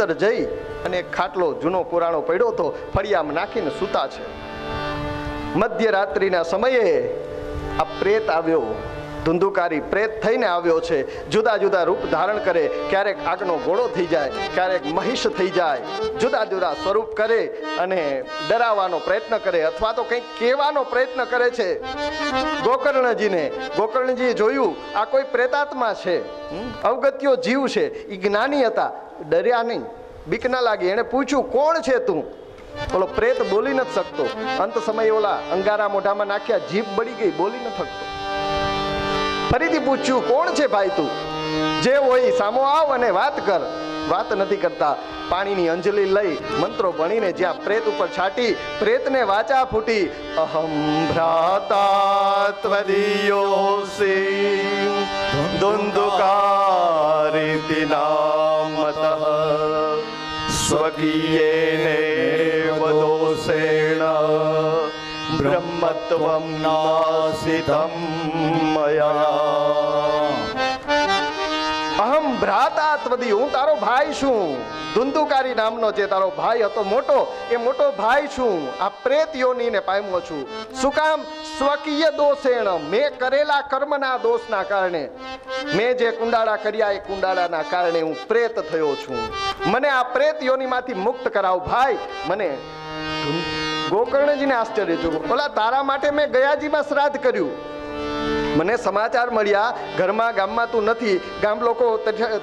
ભીતર જઈ અને એક ખાટલો જૂનો પુરાણો પડ્યો તો ફળિયામાં નાખીને સૂતા છે. મધ્યરાત્રિના સમયે આ પ્રેત આવ્યો, ધુંધુકારી પ્રેત થઈને આવ્યો છે. જુદા જુદા રૂપ ધારણ કરે, ક્યારેક આગનો ઘોડો થઈ જાય, ક્યારેક મહિષ થઈ જાય, જુદા જુદા સ્વરૂપ કરે અને ડરાવવાનો પ્રયત્ન કરે અથવા તો કંઈક કહેવાનો પ્રયત્ન કરે છે ગોકર્ણજીને. ગોકર્ણજીએ જોયું આ કોઈ પ્રેતાત્મા છે, અવગત્યો જીવ છે. એ જ્ઞાની હતા, ડર્યા નહીં, બીક ના લાગી. એણે પૂછ્યું કોણ છે તું? ઓલો પ્રેત બોલી નથી શકતો. અંત સમયે ઓલા અંગારા મોઢામાં નાખ્યા, જીભ બળી ગઈ, બોલી નથી શકતો. ફરીથી પૂછ્યું કોણ છે ભાઈ તું? જે હોય સામો આવ અને વાત કર. વાત નથી કરતા. પાણીની અંજલિ લઈ મંત્રો ભણીને જ્યાં પ્રેત ઉપર છાટી, પ્રેતને વાચા ફૂટી. અહમ ભ્રાતા ત્વદીયોસી ધુંધુકારિતિ નામતઃ સ્વકીયેને વદોષેણ બ્રહ્મત્વં નાસિતં મયા. અહમ ભ્રાતા ત્વદી, હું તારો ભાઈ છું. ધુંધુકારી નામનો જે તારો ભાઈ હતો મોટો, એ મોટો ભાઈ છું. આ પ્રેત યોનીને પામ્યો છું. શું કામ? સ્વકીય દોષેણ, મેં કરેલા કર્મના દોષના કારણે, મેં જે કુંડાળા કર્યા એ કુંડાળાના કારણે હું પ્રેત થયો છું. મને આ પ્રેત યોનીમાંથી મુક્ત કરાવ ભાઈ. મને ગોકર્ણજીને આશ્ચર્ય થયું, ઓલા તારા માટે મેં ગયાજીમાં શ્રાદ્ધ કર્યું. મને સમાચાર મળ્યા ઘરમાં, ગામમાં તું નથી. ગામ લોકો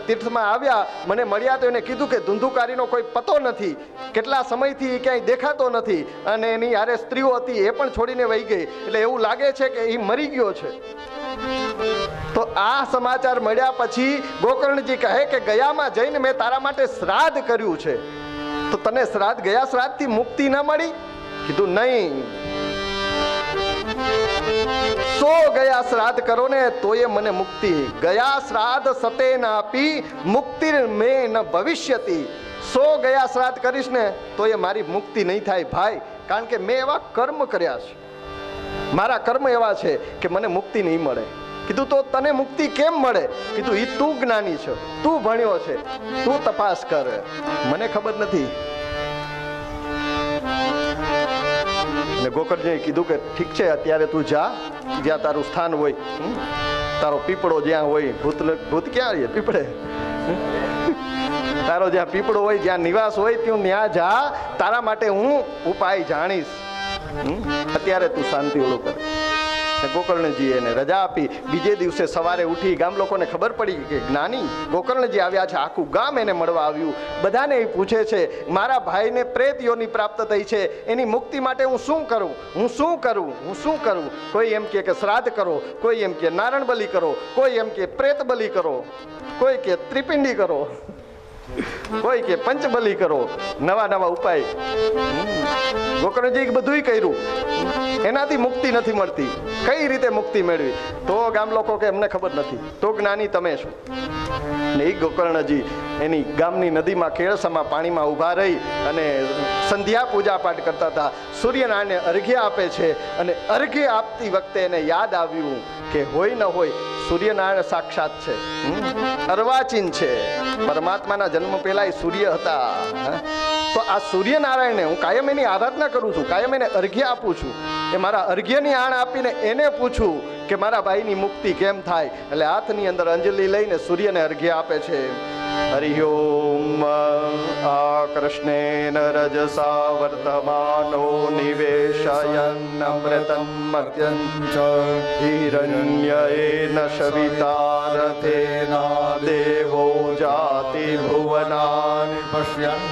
તીર્થમાં આવ્યા, મને મળ્યા તો એને કીધું કે ધુંધુકારીનો કોઈ પતો નથી, કેટલા સમયથી ક્યાંય દેખાતો નથી, અને એની યારે સ્ત્રીઓ હતી એ પણ છોડીને વહી ગઈ, એટલે એવું લાગે છે કે એ મરી ગયો છે. તો આ સમાચાર મળ્યા પછી ગોકર્ણજી કહે કે ગયામાં જઈને મેં તારા માટે શ્રાદ્ધ કર્યું છે, તો તને શ્રાદ્ધ, ગયા શ્રાદ્ધથી મુક્તિ ન મળી? કીધું નહીં, 100 ગયા શ્રાદ્ધ કરો ને તોય મને મુક્તિ. ગયા શ્રાદ્ધ સતે નાપી મુક્તિ મે ન ભવિષ્યતિ. 100 ગયા શ્રાદ્ધ કરીશ ને તોય મારી મુક્તિ નહીં થાય ભાઈ, કારણ કે મેં એવા કર્મ કર્યા છે, મારા કર્મ એવા છે કે મને મુક્તિ નહીં મળે. કીધું તો તને મુક્તિ કેમ મળે? કીધું ઈ તું જ્ઞાની છો, તું ભણ્યો છે, તું તપાસ કર, મને ખબર નથી. ગોકર્ણજીએ કીધું કે ઠીક છે, અત્યારે તું જા જ્યાં તારું સ્થાન હોય, તારો પીપળો જ્યાં હોય. ભૂત ક્યાં રહીએ? પીપળે. તારો જ્યાં પીપળો હોય, જ્યાં નિવાસ હોય, તું ત્યાં જા. તારા માટે હું ઉપાય જાણીશ. અત્યારે તું શાંતિ ઓળો કર. ગોકર્ણજીએ એને રજા આપી. બીજે દિવસે સવારે ઉઠી ગામ લોકોને ખબર પડી કે જ્ઞાની ગોકર્ણજી આવ્યા છે. આખું ગામ એને મળવા આવ્યું. બધાને એ પૂછે છે મારા ભાઈને પ્રેત યોની પ્રાપ્ત થઈ છે, એની મુક્તિ માટે હું શું કરું, હું શું કરું, હું શું કરું? કોઈ એમ કે શ્રાદ્ધ કરો, કોઈ એમ કે નારાયણ બલિ કરો, કોઈ એમ કે પ્રેત બલિ કરો, કોઈ કે ત્રિપિંડી કરો, કોઈ કે પંચબલી કરો. નવા નવા ઉપાય ગોકર્ણજી બધું કર્યું, એનાથી મુક્તિ નથી મળતી. કઈ રીતે મુક્તિ મેળવી? તો ગામ લોકો કે અમને ખબર નથી. તો જ્ઞાની તમે શું? ને એ ગોકર્ણજી એની ગામની નદીમાં કેળસમાં પાણીમાં ઊભા રહી અને સંધ્યા પૂજા પાઠ કરતા હતા. સૂર્યનારાયણને અર્ઘ્ય આપે છે અને અર્ઘ્ય આપતી વખતે એને યાદ આવ્યું કે હોય ન હોય સૂર્યનારાયણ સાક્ષાત છે, અર્વાચીન છે. પરમાત્માના જન્મ પહેલા એ સૂર્ય હતા. તો આ સૂર્યનારાયણને હું કાયમ એની આરાધના કરું છું, કાયમ એને અર્ઘ્ય આપું છું. એ મારા અર્ઘ્યની આણ આપીને એને પૂછું કે મારા ભાઈની મુક્તિ કેમ થાય. એટલે હાથની અંદર અંજલિ લઈને સૂર્યને અર્ઘ્ય આપે છે. હરિ ઓમ. આ કૃષ્ણેન રજસા વર્તમાનો નિવેશયન અમૃતમ મર્ત્યં ચ હિરણ્યેન શવિતારથેના દેવો જાતિ ભુવનાનિ પશ્યन्.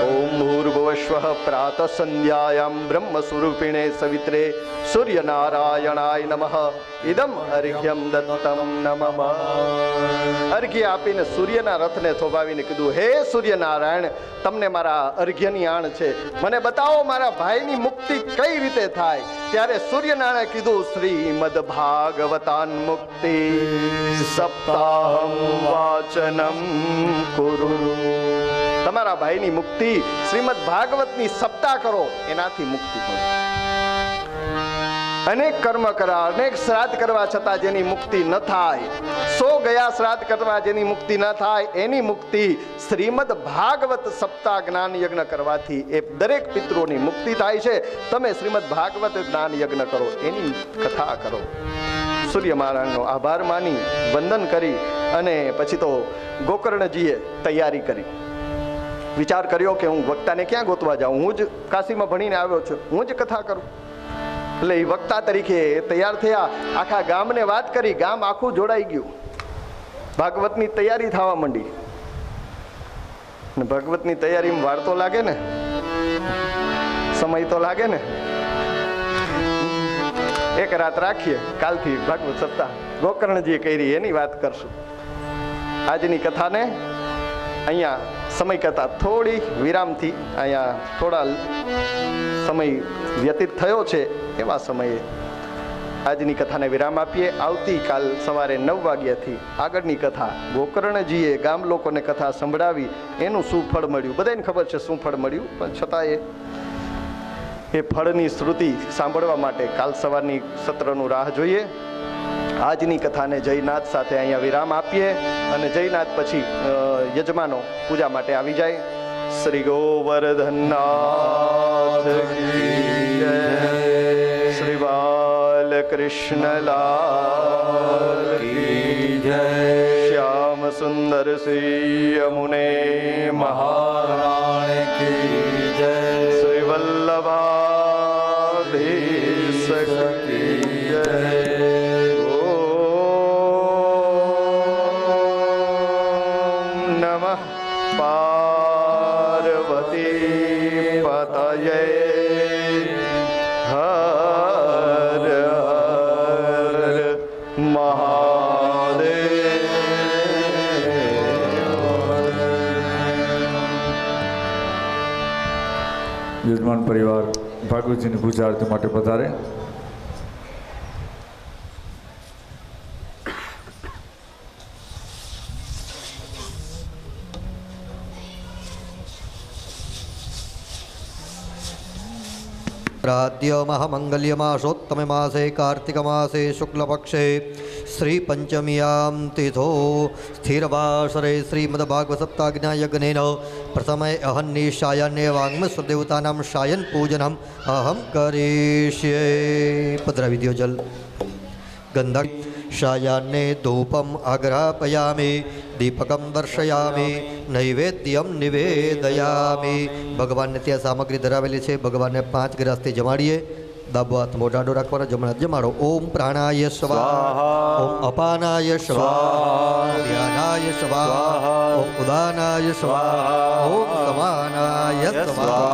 ઓમ ભૂર્ભુવસ્વઃ પ્રાતઃ સંધ્યાયામ બ્રહ્મ સ્વરૂપિણે સવિત્રે સૂર્યનારાયણાય નમઃ. ઇદમ અર્ઘ્યમ દત્તમ નમઃ. અર્ઘ્ય આપીને સૂર્યના રથને થોભાવીને કીધું, હે સૂર્યનારાયણ, તમને મારા અર્ઘ્યની આણ છે, મને બતાવો મારા ભાઈની મુક્તિ કઈ રીતે થાય. ત્યારે સૂર્યનારાયણે કીધું, શ્રીમદ ભાગવતાન મુક્તિ સપ્તાહમ વાચનમ કુરુ. તમારા ભાઈની મુક્તિ શ્રીમદ ભાગવતની સપ્તાહ કરો, એનાથી મુક્તિ મળે. અનેક કર્મ કર્યા, અનેક શ્રાદ્ધ કરવા છતાં જેની મુક્તિ ન થાય, 100 ગયા શ્રાદ્ધ કરવા જેની મુક્તિ ન થાય, એની મુક્તિ શ્રીમદ ભાગવત સપ્તાહ જ્ઞાન યજ્ઞ કરવાથી એ દરેક પિતૃઓની મુક્તિ થાય છે. તમે શ્રીમદ ભાગવત જ્ઞાન યજ્ઞ કરો, એની કથા કરો. સૂર્યનારાયણનો આભાર માની વંદન કરી અને પછી તો ગોકર્ણજીએ તૈયારી કરી. વિચાર કર્યો કે હું વક્તાને ક્યાં ગોતવા જાઉં, હું જ કાશીમાં ભણીને આવ્યો છું, હું જ કથા કરું. એટલે એ વક્તા તરીકે તૈયાર થયા, આખા ગામને વાત કરી, ગામ આખું જોડાઈ ગયું. ભાગવતની તૈયારી થવા માંડી. ભાગવતની તૈયારીમાં વાર તો લાગે ને, સમય તો લાગે ને. એક રાત રાખીએ, કાલથી ભાગવત સપ્તાહ ગોકર્ણજીએ કરી એની વાત કરશું. આજની કથાને અહીંયા સમય કરતા થોડી વિરામથી અહીંયા થોડા સમય વ્યતીત થયો છે, એવા સમયે આજની કથાને વિરામ આપીએ. આવતીકાલ સવારે 9 વાગ્યાથી આગળની કથા, ગોકર્ણજીએ ગામ લોકોને કથા સંભળાવી, એનું શું ફળ મળ્યું, બધાને ખબર છે શું ફળ મળ્યું, પણ છતાં એ ફળની શ્રુતિ સાંભળવા માટે કાલ સવારની સત્રનું રાહ જોઈએ. આજની કથાને જયનાથ સાથે અહીંયા વિરામ આપીએ અને જયનાથ પછી યજમાનો પૂજા માટે આવી જાય. શ્રી ગોવર્ધનનાથ કી જય, શ્રી બાલકૃષ્ણલાલ કી જય, શ્યામ સુંદર શ્રી યમુને મહારાણી કી જય, શ્રી વલ્લભાધીશ કી જય. પાર્વતી પતયે હર હર મહાદેવ. યજમાન પરિવાર ભાગવતજીની પૂજા આરતી માટે પધારે. प्राद्य महामंगल्यमासोत्तमे मासे कार्तिकमासे शुक्लपक्षे श्रीपंचम्यां तिथो स्थिरवासरे श्रीमद्भागवतसप्ताहज्ञायज्ञेन प्रथमे अहन्निशायान्ये वाङ्मस्वदेवतानां शायन पूजनम् अहं करिष्ये. पधरावी जल गंधक शायान्ने धूपम आग्रापयामि, दीपकम दर्शयामि, नैवेद्यम निवेदयामि. भगवान ने ત્યાં સામગ્રી ધરાવેલી છે, ભગવાનને 5 ગ્લાસથી જમાડીએ. ડાબો હાથ મોઢાડો રાખવાનો, જમણો હાથ જમાડો. ઓમ પ્રાણાય સ્વાહા, ઓમ અપાનાય સ્વાહા, ઓમ ધ્યાનાય સ્વાહા, ઓમ ઉદાનાય સ્વાહા, ઓમ સમાનાય સ્વાહા.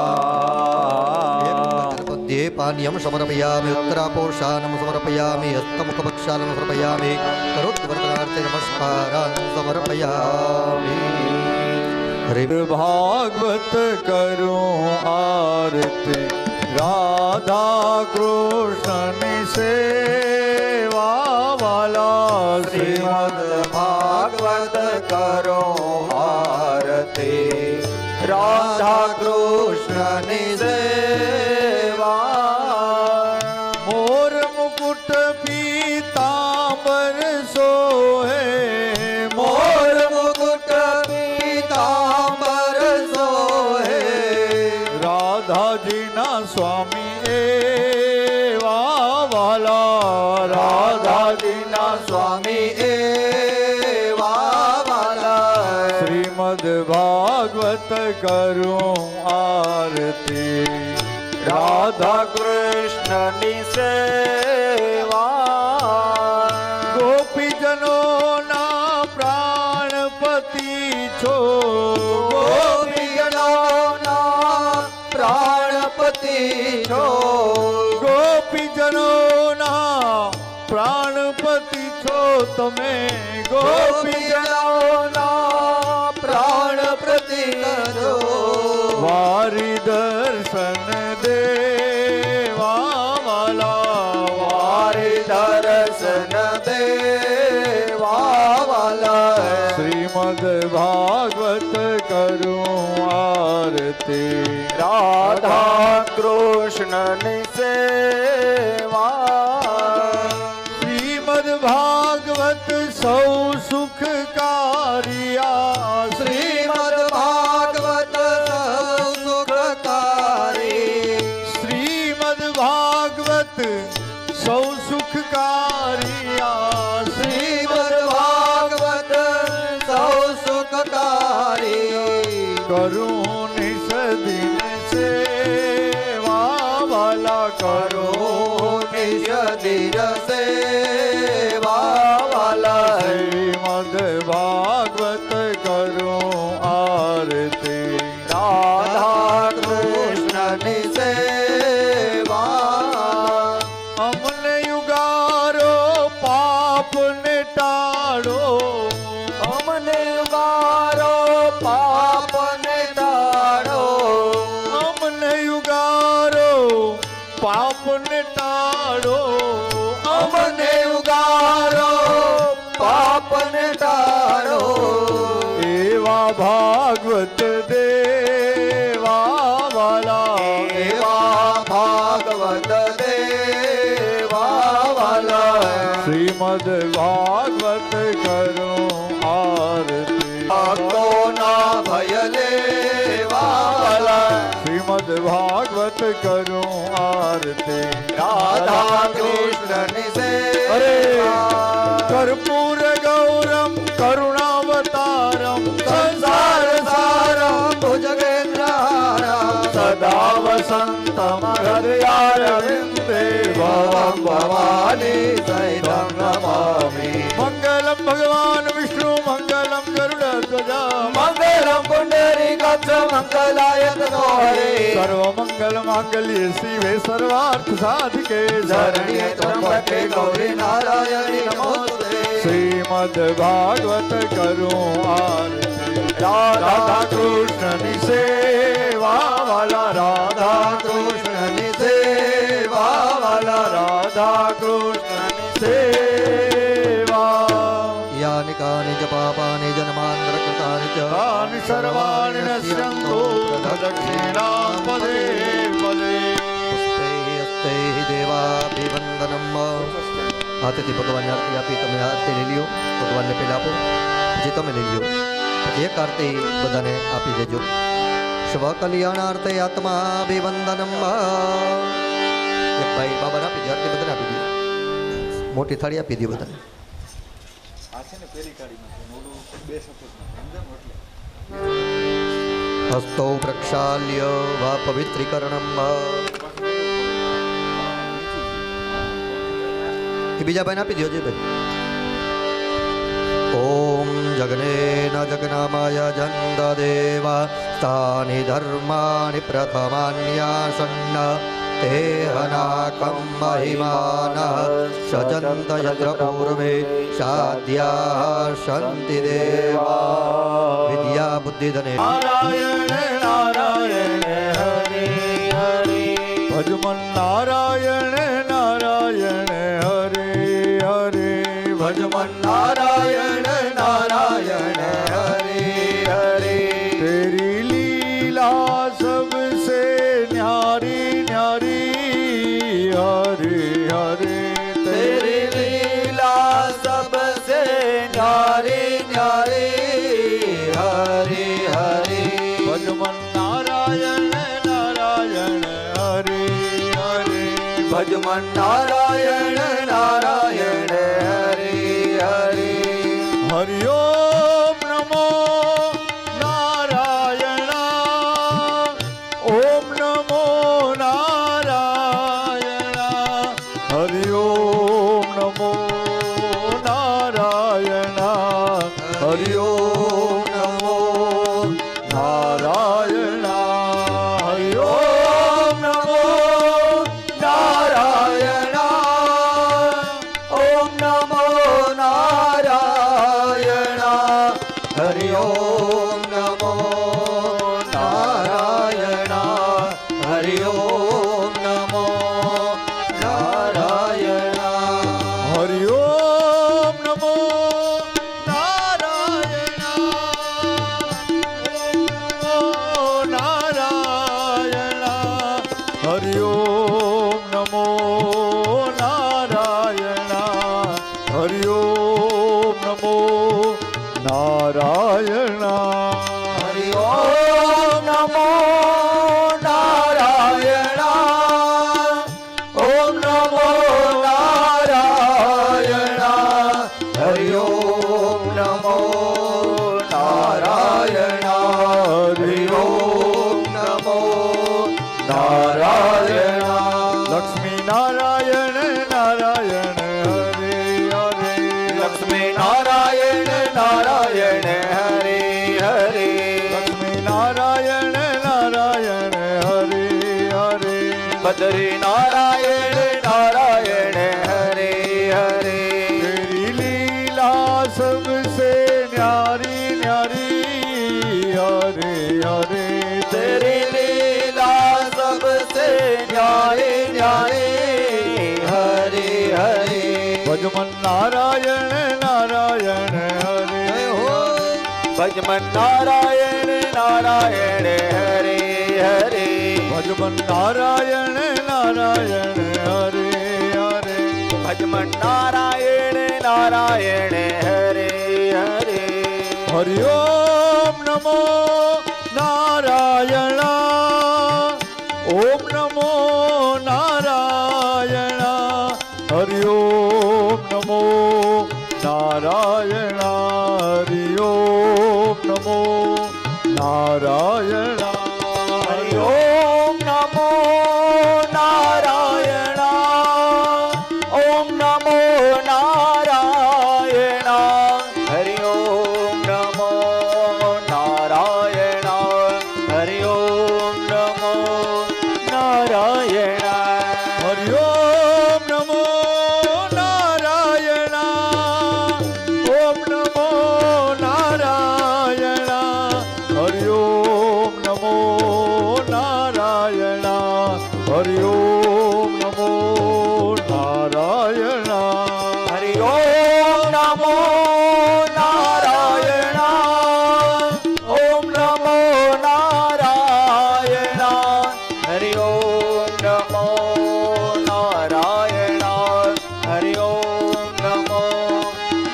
मध्ये पानीयं समर्पयामि, उत्तरापोषानं समर्पयामि, हस्तमुखपक्षालं समर्पयामि, करोत्वर्तनार्थे नमस्कारान् समर्पयामि. हरि भागवत करूं आरती, राधा कृष्ण सेवा वाला. श्रीमद् भागवत करूं आरती, राधा कृष्ण सेवा. मोर मुकुट पीतांबर सोहे, मोर मुकुट पीतांबर सोहे. राधाजी ना स्वामी एवा वाला, राधाजी ना स्वामी एवा वाला. श्रीमद् भागवत करूं आरती, राधा कृष्ण ની સેવા. ગોપીજનો ના પ્રાણપતિ છો, ગોપીજનો ના પ્રાણપતિ છો, ગોપીજનો ના પ્રાણપતિ છો તમે, ગોપીજનો ના પ્રાણપતિ છો. વારી દર્શન દેવા વાલા, વારી દર્શન દેવા વાલા. શ્રીમદ્ ભાગવત કરું આરતી, રાધા કૃષ્ણ ની સેવા. સૌ સુખકારિયા શ્રીમદ ભાગવત સુખકારી શ્રીમદ ભાગવત સૌ સુખકારિયા શ્રીમદ ભાગવત સૌ સુખકારી કરું નિષદિન સેવા વાલા કરું નિજ દિન સેવા વાલા શ્રીમદ ભાગવત કરું આરતી રાધા કૃષ્ણની સેવા અમને યુગારો પાપ ને ટાળો અમને ઉગારો પાપ ને ટાળો અમને યુગારો પાપ ને ટાળો અમને ઉગારો પાપ ને ટાળો એવા ભાગવત દેવા વાલા એવા ભાગવત દેવા વાલા શ્રીમદ ભાગવત કરું આરતી ભક્તોના ભય લેવા વાલા શ્રીમદ ભાગવત કરું આરતી રાધા કૃષ્ણની અરે સેવા કર્પૂર ગૌરમ કરુણાવતારમ સંસાર સારમ ભુજગેન્દ્રહારમ સદા વસંતમ હૃદયારવિંદે ભવમ ભવાની સહિતં નમામિ મંગલમ ભગવાન વિષ્ણુ મંગલમ ગરુડધ્વજા મંગલમ પુંડરીકાક્ષ મંગલાય તનો હરે સર્વમંગલ માંગલ્યે શિવે સર્વાર્થ સાધિકે શરણ્યે ત્રંબકે ગૌરી નારાયણી નમોસ્તુતે શ્રીમદ ભાગવત કરું આરતી રાધા કૃષ્ણની સેવા વાલા રાધા કૃષ્ણની સેવા વાલા રાધા કૃષ્ણની સેવા યાનિ કાનિ ચ પાપાનિ જન્માંતર કૃતાનિ ચ તાનિ સર્વાણિ નશ્યન્તો પ્રદક્ષિણાં પદે પદે પુષ્પે હસ્તે દેવાભિવંદનમ હાથેથી ભગવાનને આરતી આપી તમે આરતી લઈ લ્યો ભગવાનને પહેલા આપો પછી તમે લઈ લ્યો પછી એક આરતી બધાને આપી દેજો સ્વકલ્યાણાર્થે આત્માભિવંદનમ એક ભાઈ બાબાને આપી દે આરતી બધાને આપી દે મોટી થાળી આપી દે બધાને હસ્તો પ્રક્ષાલ્ય વા પવિત્રીકરણમ એ બીજા ભાઈને આપી દો ભાઈ ઓમ જગનેન જગનામાય જંદદેવા સ્થાનિ ધર્માણિ પ્રથમાન્યાસન્ન તે હનાકમ મહિમાન સજંત યત્ર પૂર્વે સાધ્યા સંતિ દેવા વિદ્યા બુદ્ધિ ધને નારાયણ નારાયણ હરે હરે ભજમન નારાયણ નારાયણ હરે હરે ભજમન નારાયણ નારાયણ હરે હરે तेरी लीला सबसे न्यारी न्यारी हरे हरे तेरी लीला सबसे न्यारी न्यारी हरे हरे भजमन नारायण नारायण हरे हरे भजमन नारायण नारायण हरे हरे हरि ओम नमो नारायण ओम नमो नारायण हरि ओम नमो नारायण हरि ओम नमो नारायण हरि ओम नमो नारायण ओम नमो नारायण हरि ओम नमो नारायण हरि ओम नमो नारायण हरि ओम नमो नारायण ओम नारायण हरि ओम नमो नारायण हरि ओम નારાયણ નારાયણ હરે હરે બદરી નારાયણ નારાયણ હરે હરે तेरी लीला सबसे न्यारी न्यारी हरे हरे तेरी લીલા સબસે ન્યારી ન્યારી હરે હરે भजमन नारायण नारायण हरे हो ભજમન નારાયણ નારાયણ હરે હરે भजमन नारायण नारायण हरे हरे ભજમન નારાયણ નારાયણ હરે હરે हरि ओम नमो नारायण ओम नमो नारायण हरि ओम नमो नारायण हरि ओम नमो नारायण હરિ ઓમ નમો નારાયણ ઓમ નમો નારાયણ હરિ ઓમ નમો નારાયણ હરિ ઓમ નમો નારાયણ हरि ओम नमो नारायण ओम नमो नारायण हरि ओम नमो नारायण हरि ओम नमो नारायण હરિ ઓમ નમો નારાયણ ઓમ નમો નારાયણ હરિ ઓમ નમો નારાયણ હરિ ઓમ નમો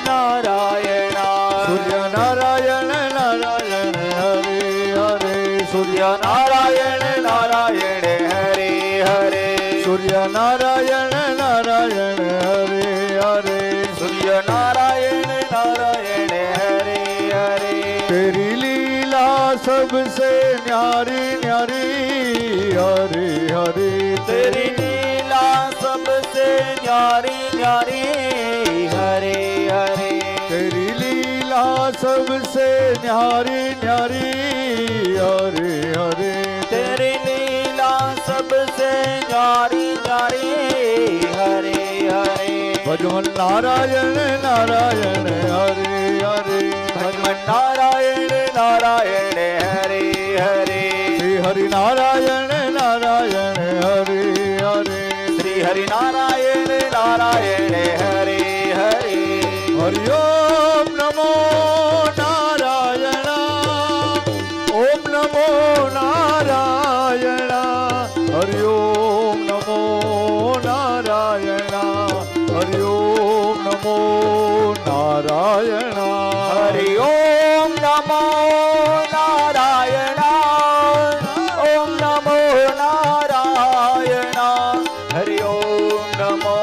નારાયણ सूर्य नारायण नारायण हरे हरे सूर्य નારાયણ નારાયણ હરે હરે सूर्य नारायण नारायण हरे हरे સૂર્ય નારાયણ નારાયણ હરે હરે तेरी लीला सबसे न्यारी न्यारी हरे हरे तेरी लीला सबसे न्यारी न्यारी हरे हरे तेरी लीला सबसे न्यारी न्यारी हरे हरे तेरी लीला सबसे न्यारी न्यारी हरे हरे भजमन नारायण नारायण हरे हरे भगवान नारायण नारायण हरे हरे श्री हरि नारायण नारायण हरे हरे श्री हरि नारायण नारायण हरे हरे हरि ओम नमो नारायण ओम नमो नारायण हरि ओम नमो नारायण हरि ओम नमो नारायण हरि ओम नमो नारायण ओम नमो नारायण हरि ओम नमो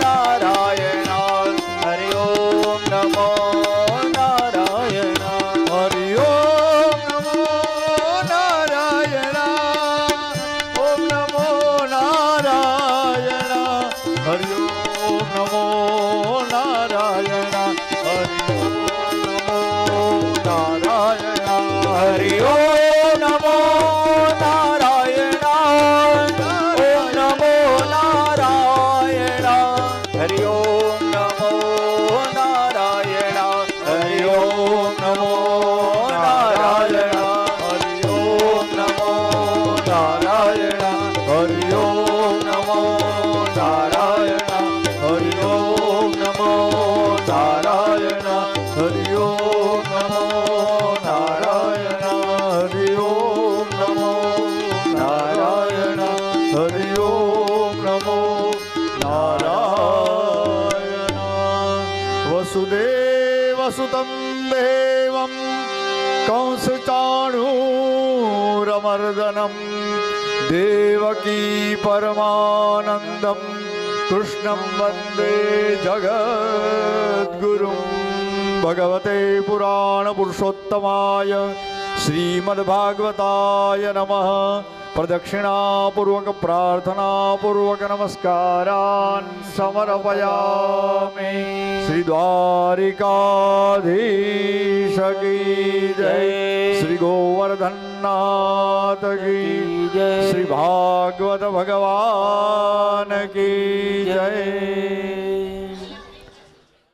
नारायण हरि ओम नमो नारायण हरि ओम नमो नारायण ओम नमो नारायण हरि ओम नमो नारायण हरि ओम नमो नारायण हरि ओम नमो नारायण हरि ओम नमो नारायण हरि ओम नमो नारायण हरि ओम नमो नारायण हरि ओम नमो नारायण हरि ओम नमो नारायण हरि ओम नमो नारायण हरि ओम नमो नारायण वसुदेवसुतं देवं कंसचाणूरमर्दनं देवकी परमानन्दं कृष्णं वन्दे जगद्गुरुं भगवते पुराणपुरुषोत्तमाय શ્રીમદ્ભાગવતાય નમઃ. પ્રદક્ષિણાપૂર્વક પ્રાર્થનાપૂર્વક નમસ્કારાન સમર્પયામિ. શ્રી દ્વારિકાધીશ કી જય. શ્રી ગોવર્ધનનાથ કી જય. શ્રી ભાગવત ભગવાન કી જય.